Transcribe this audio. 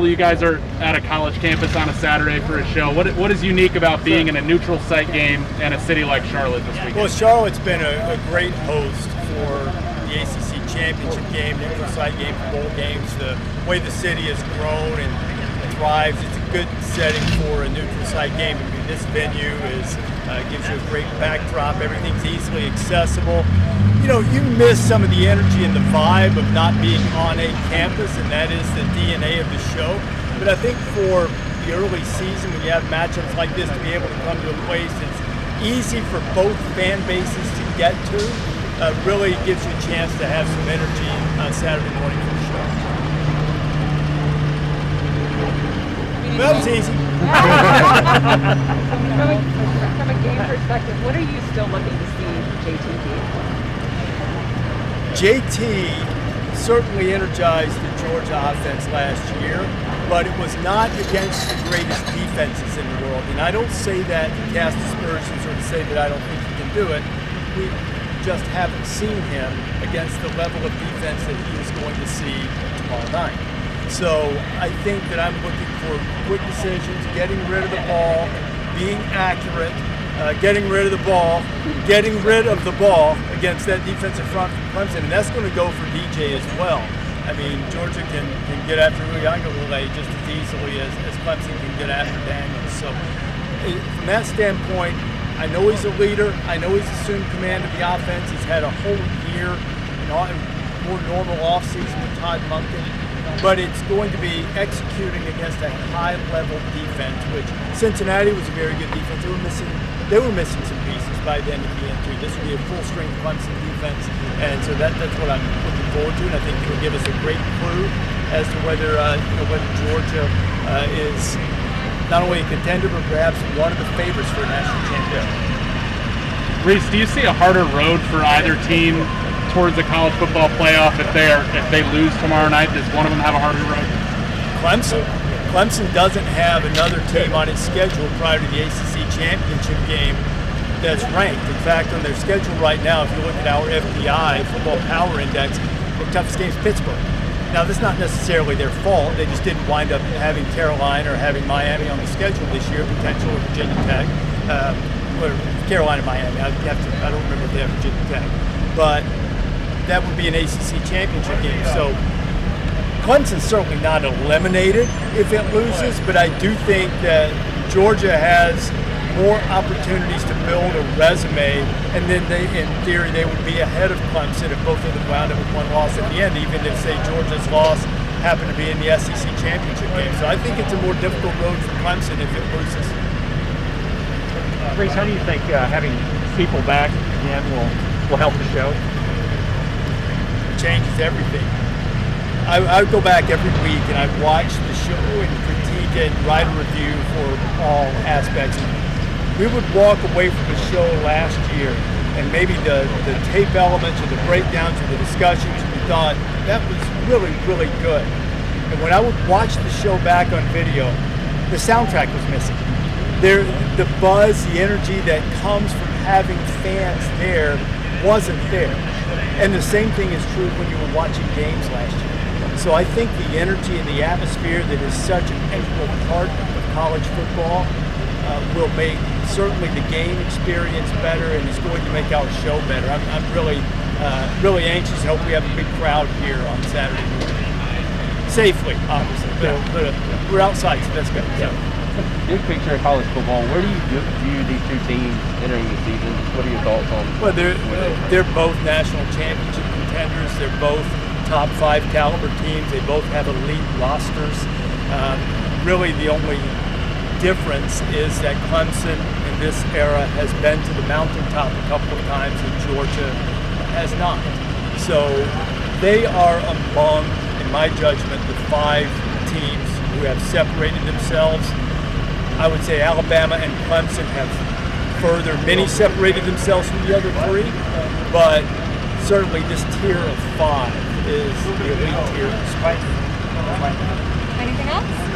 You guys are at a college campus on a Saturday for a show. What is unique about being in a neutral site game in a city like Charlotte this weekend? Well, Charlotte's been a great host for the ACC championship game, neutral site game, bowl games. The way the city has grown and thrives, it's a good setting for a neutral site game. I mean, this venue gives you a great backdrop. Everything's easily accessible. You know, you miss some of the energy and the vibe of not being on a campus, and that is the DNA of the show. But I think for the early season, when you have matchups like this, to be able to come to a place that's easy for both fan bases to get to, really gives you a chance to have some energy on Saturday morning for the show. That was easy. From a game perspective, what are you still looking to see JT? JT certainly energized the Georgia offense last year, but it was not against the greatest defenses in the world. And I don't say that to cast aspersions or to say that I don't think he can do it. We just haven't seen him against the level of defense that he is going to see tomorrow night. So I think that I'm looking for quick decisions, getting rid of the ball, being accurate, getting rid of the ball against that defensive front from Clemson, and that's going to go for DJ as well. I mean, Georgia can get after Uiagalelei just as easily as Clemson can get after Daniels. So from that standpoint, I know he's a leader. I know he's assumed command of the offense. He's had a whole year, more normal offseason with Todd Monken. But it's going to be executing against a high-level defense, which Cincinnati was a very good defense. They were missing some pieces by the end of the game too. This will be a full-strength Clemson defense, and so that's what I'm looking forward to. And I think it will give us a great clue as to whether Georgia is not only a contender but perhaps one of the favorites for a national championship. Rece, do you see a harder road for either team towards the college football playoff if they lose tomorrow night? Does one of them have a harder road? Clemson doesn't have another team on its schedule prior to the ACC championship game that's ranked. In fact, on their schedule right now, if you look at our FPI, Football Power Index, the toughest game is Pittsburgh. Now, that's not necessarily their fault. They just didn't wind up having Carolina or having Miami on the schedule this year, potentially Virginia Tech. Or Carolina, Miami. I don't remember if they have Virginia Tech. But that would be an ACC championship game. So Clemson's certainly not eliminated if it loses, but I do think that Georgia has more opportunities to build a resume, and then in theory, they would be ahead of Clemson if both of them wound up with one loss at the end, even if, say, Georgia's loss happened to be in the SEC championship game. So I think it's a more difficult road for Clemson if it loses. Rece, how do you think having people back again will help the show? Changes everything. I would go back every week and I'd watch the show and critique it, write a review for all aspects. We would walk away from the show last year and maybe the tape elements or the breakdowns or the discussions, we thought that was really, really good. And when I would watch the show back on video, the soundtrack was missing. The buzz, the energy that comes from having fans there wasn't there. And the same thing is true when you were watching games last year. So I think the energy and the atmosphere that is such an integral part of college football will make certainly the game experience better, and is going to make our show better. I'm really anxious and hope we have a big crowd here on Saturday morning. Safely, obviously, but we're outside, so that's good. Yeah. Big picture of college football, where do you view these two teams entering the season? What are your thoughts on? Well, they're both national championship contenders. They're both top 5 caliber teams. They both have elite rosters. Really, the only difference is that Clemson in this era has been to the mountaintop a couple of times and Georgia has not. So they are among, in my judgment, the 5 teams who have separated themselves. I would say Alabama and Clemson have further many separated themselves from the other 3, but certainly this tier of 5 is the elite tier. Anything else?